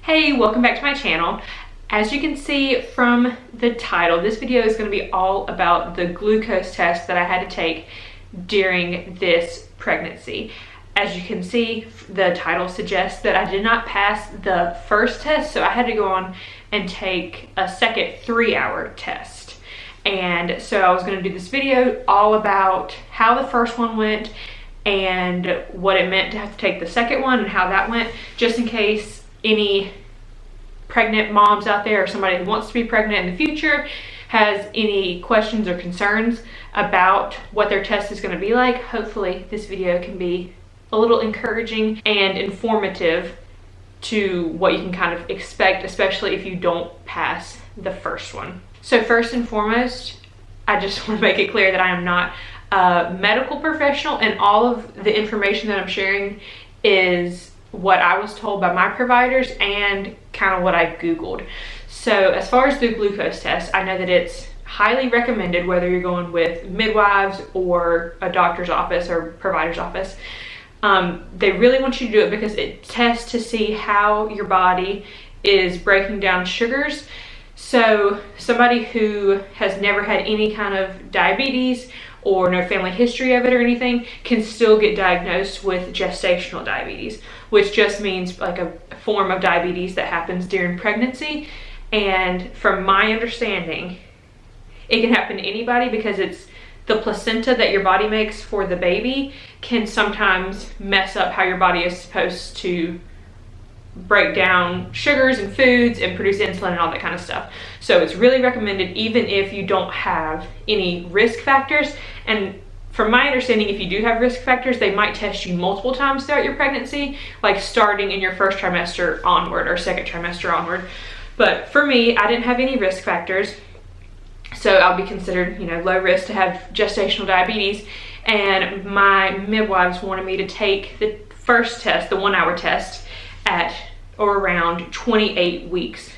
Hey, welcome back to my channel. As you can see from the title, this video is going to be all about the glucose test that I had to take during this pregnancy. As you can see, the title suggests that I did not pass the first test, so I had to go on and take a second 3-hour test. And so I was going to do this video all about how the first one went and what it meant to have to take the second one and how that went, just in case any pregnant moms out there or somebody who wants to be pregnant in the future has any questions or concerns about what their test is going to be like. Hopefully this video can be a little encouraging and informative to what you can kind of expect, especially if you don't pass the first one. So first and foremost, I just want to make it clear that I am not a medical professional, and all of the information that I'm sharing is what I was told by my providers and kind of what I Googled. So as far as the glucose test, I know that it's highly recommended whether you're going with midwives or a doctor's office or provider's office. They really want you to do it because it tests to see how your body is breaking down sugars. So somebody who has never had any kind of diabetes or no family history of it or anything can still get diagnosed with gestational diabetes, which just means like a form of diabetes that happens during pregnancy. And from my understanding, it can happen to anybody because it's the placenta that your body makes for the baby can sometimes mess up how your body is supposed to break down sugars and foods and produce insulin and all that kind of stuff. So it's really recommended even if you don't have any risk factors. And from my understanding, if you do have risk factors, they might test you multiple times throughout your pregnancy, like starting in your first trimester onward or second trimester onward. But for me, I didn't have any risk factors, so I'll be considered, low risk to have gestational diabetes. And my midwives wanted me to take the first test, the 1-hour test, at or around 28 weeks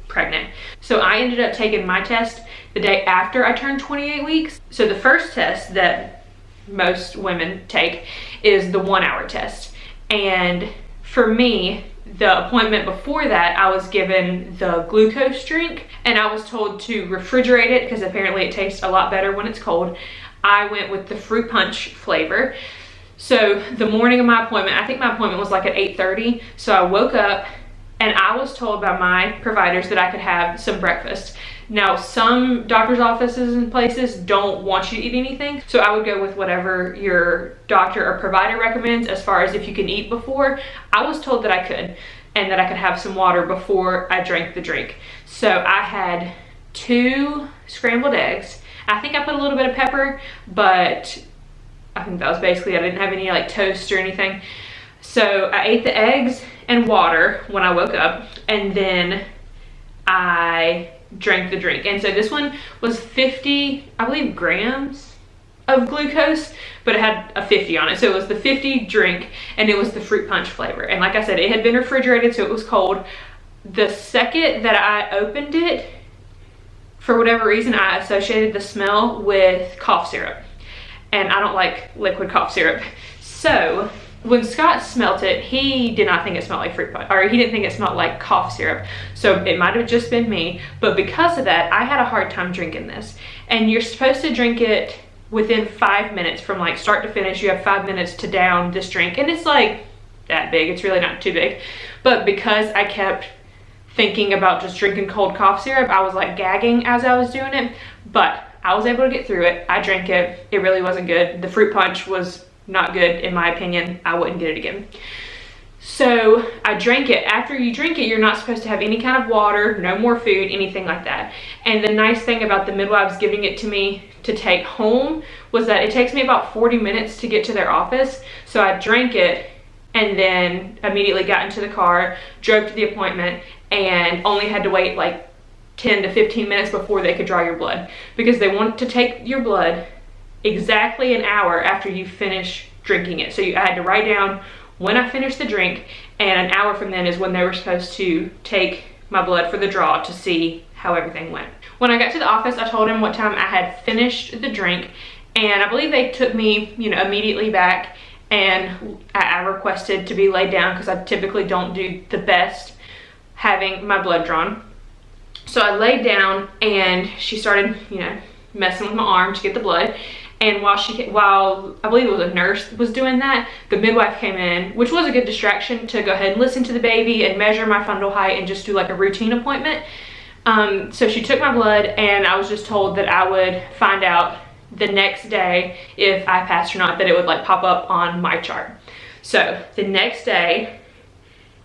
pregnant. So I ended up taking my test the day after I turned 28 weeks. So the first test that most women take is the 1-hour test. And for me, the appointment before that, I was given the glucose drink and I was told to refrigerate it because apparently it tastes a lot better when it's cold. I went with the fruit punch flavor. So the morning of my appointment, I think my appointment was like at 8:30. So I woke up and I was told by my providers that I could have some breakfast. Now, some doctor's offices and places don't want you to eat anything. So I would go with whatever your doctor or provider recommends as far as if you can eat before. I was told that I could, and that I could have some water before I drank the drink. So I had 2 scrambled eggs. I think I put a little bit of pepper, but I think that was basically it. I didn't have any like toast or anything. So I ate the eggs and water when I woke up, and then I drank the drink. And so this one was 50, I believe, grams of glucose, but it had a 50 on it. So it was the 50 drink, and it was the fruit punch flavor. And like I said, it had been refrigerated, so it was cold. The second that I opened it, for whatever reason, I associated the smell with cough syrup. And I don't like liquid cough syrup. So when Scott smelt it, he did not think it smelled like fruit punch, or he didn't think it smelled like cough syrup. So it might have just been me, but because of that, I had a hard time drinking this. And you're supposed to drink it within 5 minutes from like start to finish. You have 5 minutes to down this drink, and it's like that big. It's really not too big. But because I kept thinking about just drinking cold cough syrup, I was like gagging as I was doing it. But I was able to get through it. I drank it. It really wasn't good. The fruit punch was not good in my opinion. I wouldn't get it again. So I drank it. After you drink it, you're not supposed to have any kind of water, no more food, anything like that. And the nice thing about the midwives giving it to me to take home was that it takes me about 40 minutes to get to their office. So I drank it and then immediately got into the car, drove to the appointment, and only had to wait like 10 to 15 minutes before they could draw your blood, because they want to take your blood exactly an hour after you finish drinking it. So I had to write down when I finished the drink, and an hour from then is when they were supposed to take my blood for the draw to see how everything went. When I got to the office, I told them what time I had finished the drink, and I believe they took me, immediately back, and I requested to be laid down because I typically don't do the best having my blood drawn. So I laid down and she started, you know, messing with my arm to get the blood. And while I believe it was a nurse was doing that, the midwife came in, which was a good distraction to go ahead and listen to the baby and measure my fundal height and just do like a routine appointment. So she took my blood, and I was just told that I would find out the next day if I passed or not, that it would like pop up on my chart. So the next day,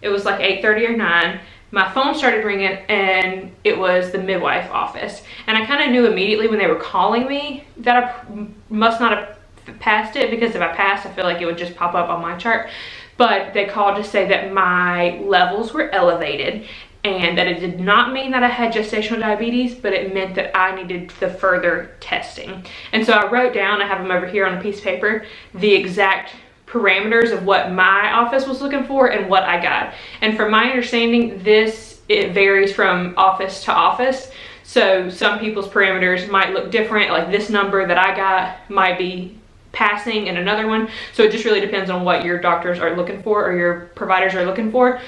it was like 8:30 or 9. My phone started ringing, and it was the midwife office. And I kind of knew immediately when they were calling me that I must not have passed it, because if I passed, I feel like it would just pop up on my chart. But they called to say that my levels were elevated, and that it did not mean that I had gestational diabetes, but it meant that I needed the further testing. And so I wrote down, I have them over here on a piece of paper, the exact parameters of what my office was looking for and what I got. And from my understanding, it varies from office to office. So some people's parameters might look different, like this number that I got might be passing in another one. So it just really depends on what your doctors are looking for or your providers are looking for.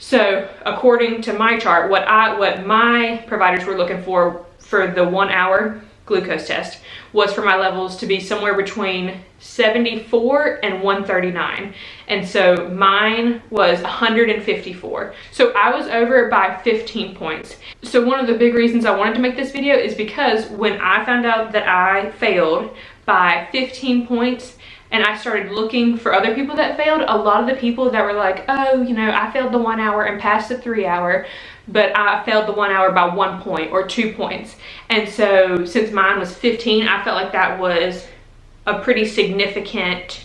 So according to my chart, what my providers were looking for the 1 hour glucose test was for my levels to be somewhere between 74 and 139. And so mine was 154. So I was over by 15 points. So one of the big reasons I wanted to make this video is because when I found out that I failed by 15 points, and I started looking for other people that failed, a lot of the people that were like, oh, you know, I failed the 1 hour and passed the 3 hour, but I failed the 1 hour by 1 point or 2 points. And so since mine was 15, I felt like that was a pretty significant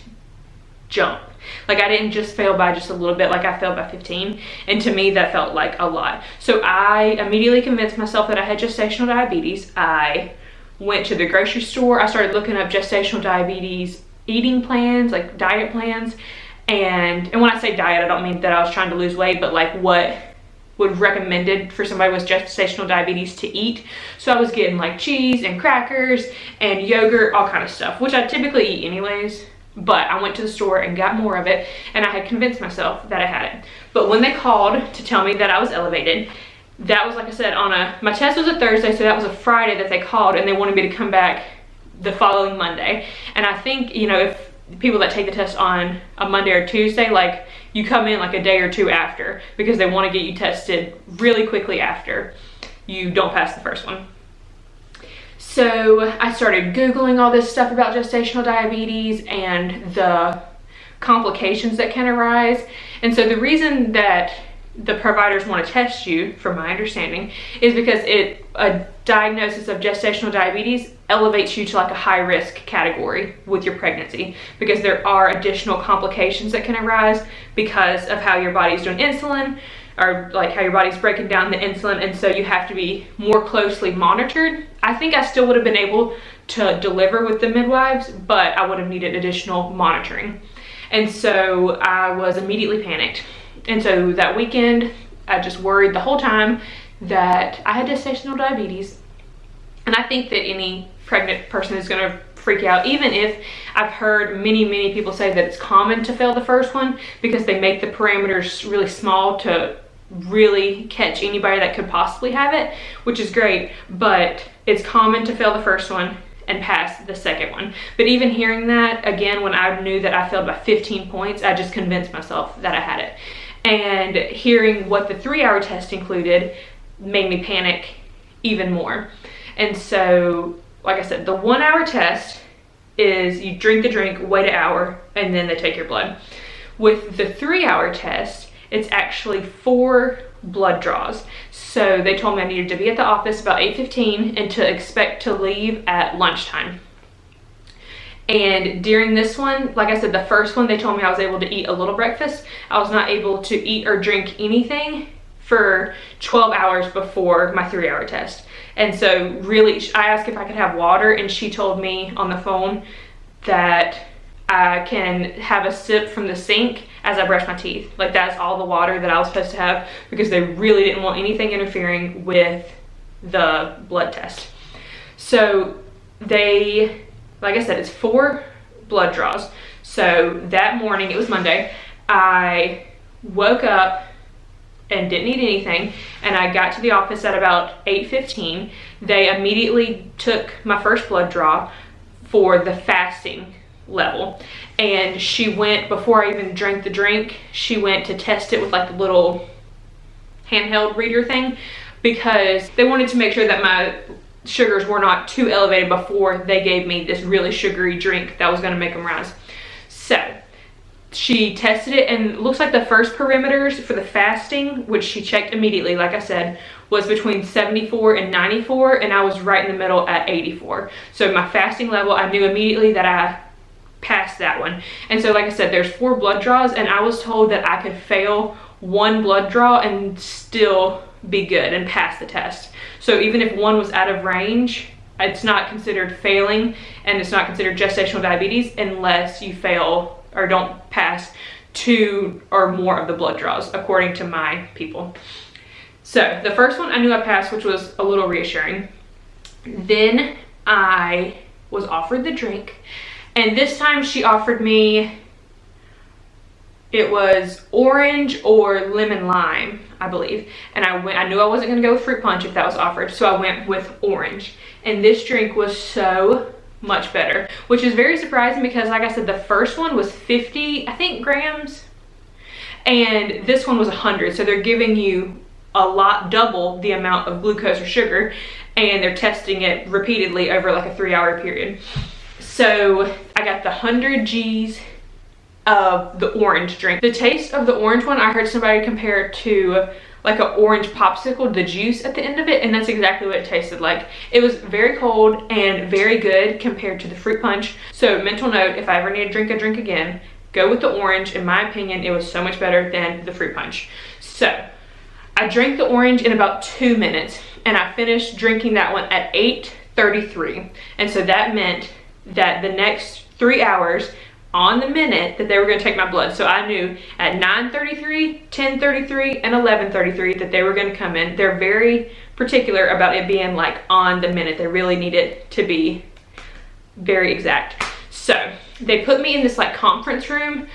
jump. Like I didn't just fail by just a little bit, like I failed by 15. And to me, that felt like a lot. So I immediately convinced myself that I had gestational diabetes. I went to the grocery store. I started looking up gestational diabetes eating plans, like diet plans. And when I say diet, I don't mean that I was trying to lose weight, but like what would recommended for somebody with gestational diabetes to eat. So I was getting like cheese and crackers and yogurt, all kind of stuff, which I typically eat anyways. But I went to the store and got more of it, and I had convinced myself that I had it. But when they called to tell me that I was elevated, that was, like I said, my test was a Thursday, so that was a Friday that they called, and they wanted me to come back the following Monday. And I think, you know, if people that take the test on a Monday or Tuesday, like you come in like a day or two after, because they want to get you tested really quickly after you don't pass the first one. So I started Googling all this stuff about gestational diabetes and the complications that can arise. And so the reason that the providers want to test you, from my understanding, is because a diagnosis of gestational diabetes elevates you to like a high risk category with your pregnancy, because there are additional complications that can arise because of how your body's doing insulin, or like how your body's breaking down the insulin, and so you have to be more closely monitored. I think I still would have been able to deliver with the midwives, but I would have needed additional monitoring. And so I was immediately panicked. And so that weekend, I just worried the whole time that I had gestational diabetes. And I think that any pregnant person is gonna freak out, even if I've heard many people say that it's common to fail the first one because they make the parameters really small to really catch anybody that could possibly have it, which is great, but it's common to fail the first one and pass the second one. But even hearing that, again, when I knew that I failed by 15 points, I just convinced myself that I had it. And hearing what the 3 hour test included made me panic even more. And so, like I said, the 1 hour test is you drink the drink, wait an hour, and then they take your blood. With the 3 hour test, it's actually 4 blood draws. So they told me I needed to be at the office about 8:15 and to expect to leave at lunchtime. And during this one, like I said, the first one, they told me I was able to eat a little breakfast. I was not able to eat or drink anything for 12 hours before my 3 hour test. And so really, I asked if I could have water, and she told me on the phone that I can have a sip from the sink as I brush my teeth. Like that's all the water that I was supposed to have, because they really didn't want anything interfering with the blood test. So they, like I said, it's 4 blood draws. So that morning, it was Monday, I woke up and didn't eat anything. And I got to the office at about 8:15. They immediately took my first blood draw for the fasting level. And she went, before I even drank the drink, she went to test it with like the little handheld reader thing, because they wanted to make sure that my sugars were not too elevated before they gave me this really sugary drink that was going to make them rise. So she tested it, and it looks like the first parameters for the fasting, which she checked immediately, like I said, was between 74 and 94, and I was right in the middle at 84. So my fasting level, I knew immediately that I passed that one. And so like I said, there's 4 blood draws, and I was told that I could fail 1 blood draw and still be good and pass the test. So even if 1 was out of range, it's not considered failing, and it's not considered gestational diabetes unless you fail or don't pass 2 or more of the blood draws, according to my people. So the first one I knew I passed, which was a little reassuring. Then I was offered the drink, and this time she offered me, it was orange or lemon lime, I believe. And I knew I wasn't gonna go with fruit punch if that was offered, so I went with orange. And this drink was so much better, which is very surprising because, like I said, the first one was 50, I think, grams, and this one was 100. So they're giving you a lot, double the amount of glucose or sugar, and they're testing it repeatedly over like a 3-hour period. So I got the 100 G's of the orange drink. The taste of the orange one, I heard somebody compare it to like an orange popsicle, the juice at the end of it, and that's exactly what it tasted like. It was very cold and very good compared to the fruit punch. So mental note, if I ever need to drink a drink again, go with the orange. In my opinion, it was so much better than the fruit punch. So I drank the orange in about 2 minutes, and I finished drinking that one at 8:33. And so that meant that the next 3 hours on the minute that they were going to take my blood. So I knew at 9:33, 10:33, and 11:33 that they were going to come in. They're very particular about it being like on the minute. They really need it to be very exact. So they put me in this like conference room,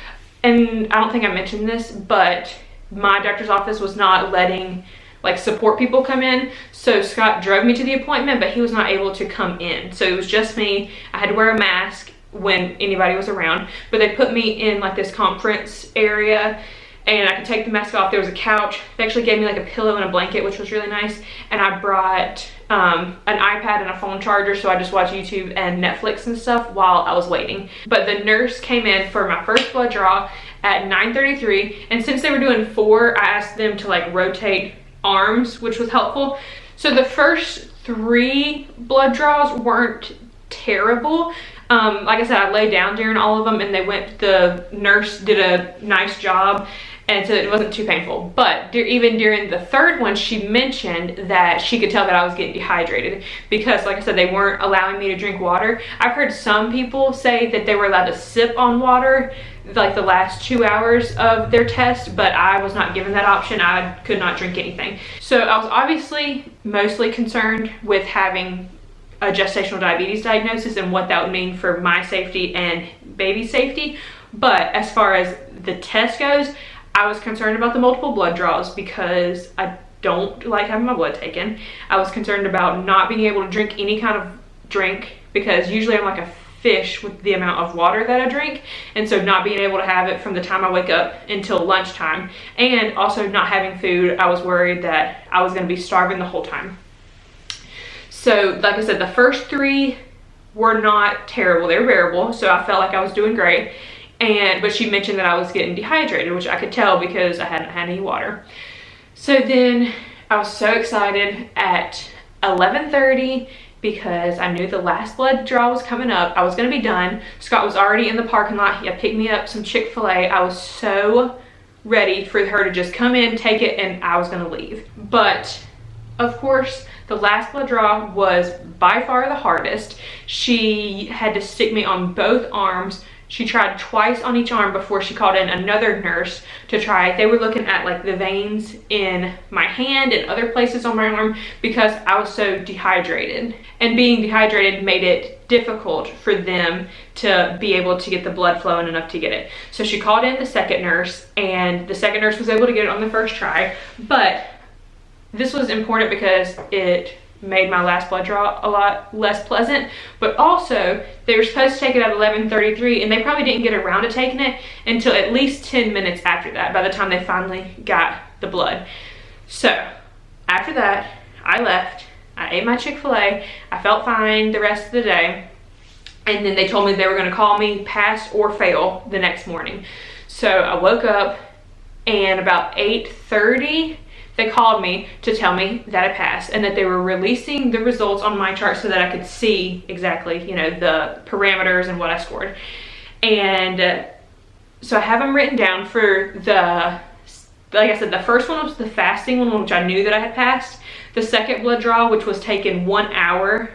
and I don't think I mentioned this, but my doctor's office was not letting like support people come in. So Scott drove me to the appointment, but he was not able to come in. So it was just me. I had to wear a mask when anybody was around, but they put me in like this conference area, and I could take the mask off. There was a couch. They actually gave me like a pillow and a blanket, which was really nice. And I brought an iPad and a phone charger, so I just watched YouTube and Netflix and stuff while I was waiting. But the nurse came in for my first blood draw at 9:33, and since they were doing 4, I asked them to like rotate arms, which was helpful. So the first 3 blood draws weren't terrible. Like I said, I lay down during all of them, and the nurse did a nice job, and so it wasn't too painful. But even during the 3rd one, she mentioned that she could tell that I was getting dehydrated because, like I said, they weren't allowing me to drink water. I've heard some people say that they were allowed to sip on water like the last 2 hours of their test, but I was not given that option. I could not drink anything. So I was obviously mostly concerned with having a gestational diabetes diagnosis and what that would mean for my safety and baby safety. But as far as the test goes, I was concerned about the multiple blood draws because I don't like having my blood taken. I was concerned about not being able to drink any kind of drink because usually I'm like a fish with the amount of water that I drink, and so not being able to have it from the time I wake up until lunchtime, and also not having food. I was worried that I was going to be starving the whole time. So like I said, the first 3 were not terrible. They were bearable, so I felt like I was doing great. But she mentioned that I was getting dehydrated, which I could tell because I hadn't had any water. So then I was so excited at 11:30 because I knew the last blood draw was coming up. I was going to be done. Scott was already in the parking lot. He had picked me up some Chick-fil-A. I was so ready for her to just come in, take it, and I was going to leave. But of course, the last blood draw was by far the hardest. She had to stick me on both arms She tried twice on each arm before she called in another nurse to try. They were looking at like the veins in my hand and other places on my arm because I was so dehydrated. And being dehydrated made it difficult for them to be able to get the blood flowing enough to get it. So she called in the second nurse, and the second nurse was able to get it on the first try. But this was important because it made my last blood draw a lot less pleasant, but also they were supposed to take it at 11:33, and they probably didn't get around to taking it until at least 10 minutes after that, by the time they finally got the blood. So after that, I left, I ate my Chick-fil-A, I felt fine the rest of the day, and then they told me they were going to call me pass or fail the next morning. So I woke up, and about 8:30 they called me to tell me that I passed and that they were releasing the results on my chart so that I could see exactly, you know, the parameters and what I scored. And so I have them written down for the, like I said, the first one was the fasting one, which I knew that I had passed. The second blood draw, which was taken 1 hour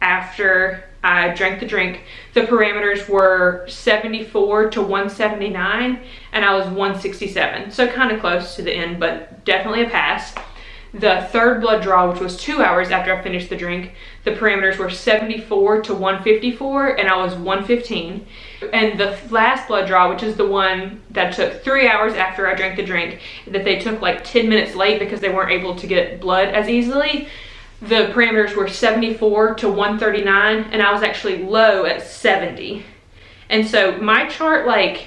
after I drank the drink, the parameters were 74 to 179, and I was 167. So kind of close to the end, but definitely a pass. The third blood draw, which was 2 hours after I finished the drink, the parameters were 74 to 154, and I was 115. And the last blood draw, which is the one that took 3 hours after I drank the drink, that they took like 10 minutes late because they weren't able to get blood as easily, the parameters were 74 to 139, and I was actually low at 70. And so my chart like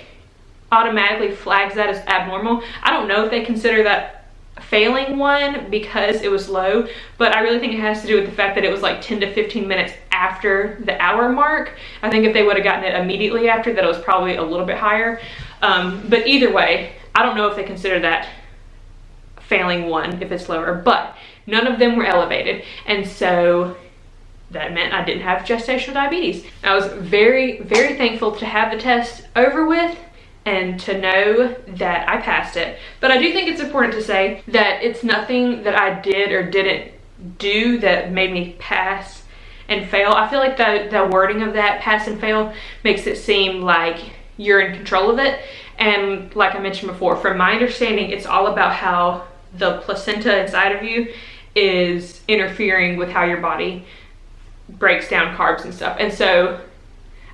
automatically flags that as abnormal. I don't know if they consider that failing one because it was low, but I really think it has to do with the fact that it was like 10 to 15 minutes after the hour mark. I think if they would have gotten it immediately after that, it was probably a little bit higher. But either way, I don't know if they consider that failing one if it's lower, but none of them were elevated, and so that meant I didn't have gestational diabetes. I was very, very thankful to have the test over with and to know that I passed it. But I do think it's important to say that it's nothing that I did or didn't do that made me pass and fail. I feel like the wording of that, pass and fail, makes it seem like you're in control of it. And like I mentioned before, from my understanding, it's all about how the placenta inside of you is interfering with how your body breaks down carbs and stuff. And so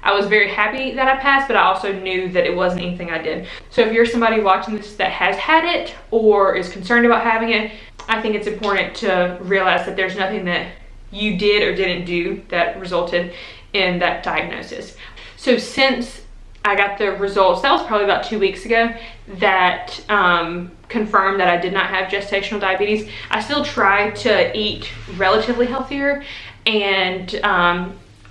I was very happy that I passed, but I also knew that it wasn't anything I did. So if you're somebody watching this that has had it or is concerned about having it, I think it's important to realize that there's nothing that you did or didn't do that resulted in that diagnosis. So since I got the results, that was probably about 2 weeks ago, that confirmed that I did not have gestational diabetes, I still try to eat relatively healthier, and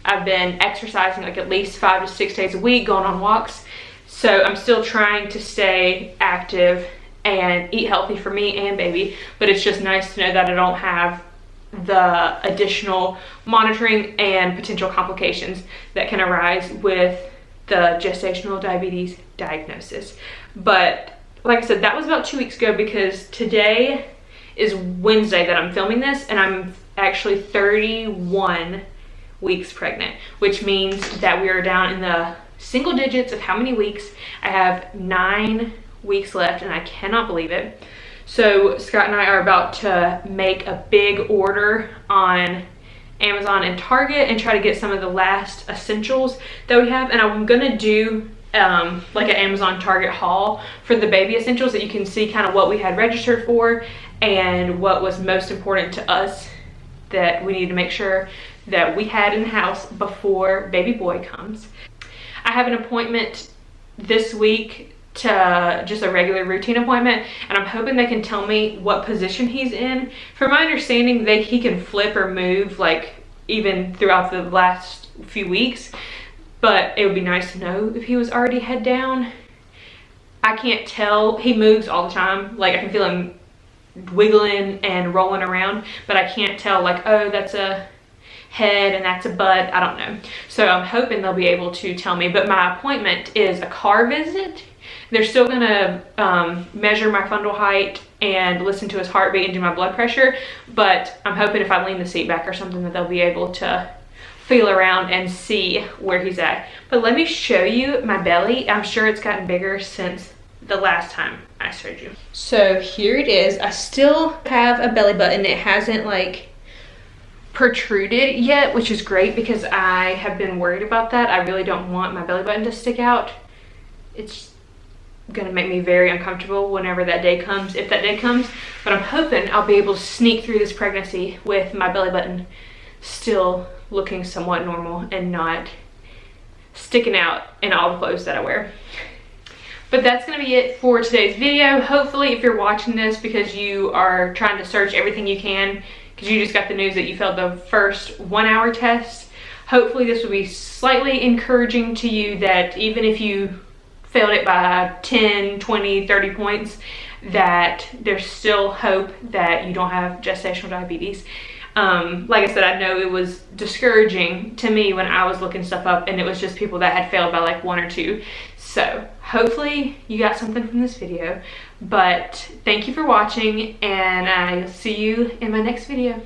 I've been exercising like at least 5 to 6 days a week, going on walks. So I'm still trying to stay active and eat healthy for me and baby, but it's just nice to know that I don't have the additional monitoring and potential complications that can arise with the gestational diabetes diagnosis. But like I said, that was about 2 weeks ago, because today is Wednesday that I'm filming this, and I'm actually 31 weeks pregnant, which means that we are down in the single digits of how many weeks. I have 9 weeks left, and I cannot believe it. So Scott and I are about to make a big order on Amazon and Target and try to get some of the last essentials that we have. And I'm gonna do like an Amazon Target haul for the baby essentials, that you can see kind of what we had registered for and what was most important to us that we need to make sure that we had in the house before baby boy comes. I have an appointment this week, to just a regular routine appointment, and I'm hoping they can tell me what position he's in. From my understanding, he can flip or move like even throughout the last few weeks, but it would be nice to know if he was already head down. I can't tell. He moves all the time. Like I can feel him wiggling and rolling around, but I can't tell like, oh, that's a head and that's a butt. I don't know. So I'm hoping they'll be able to tell me, but my appointment is a car visit. They're still gonna measure my fundal height and listen to his heartbeat and do my blood pressure, but I'm hoping if I lean the seat back or something that they'll be able to feel around and see where he's at. But let me show you my belly. I'm sure it's gotten bigger since the last time I showed you. So here it is. I still have a belly button. It hasn't like protruded yet, which is great because I have been worried about that. I really don't want my belly button to stick out. It's gonna make me very uncomfortable whenever that day comes, if that day comes. But I'm hoping I'll be able to sneak through this pregnancy with my belly button still looking somewhat normal and not sticking out in all the clothes that I wear. But that's gonna be it for today's video. Hopefully, if you're watching this because you are trying to search everything you can because you just got the news that you failed the first 1 hour test, hopefully this will be slightly encouraging to you that even if you failed it by 10, 20, 30 points, that there's still hope that you don't have gestational diabetes. Like I said, I know it was discouraging to me when I was looking stuff up and it was just people that had failed by like 1 or 2. So hopefully you got something from this video, but thank you for watching and I'll see you in my next video.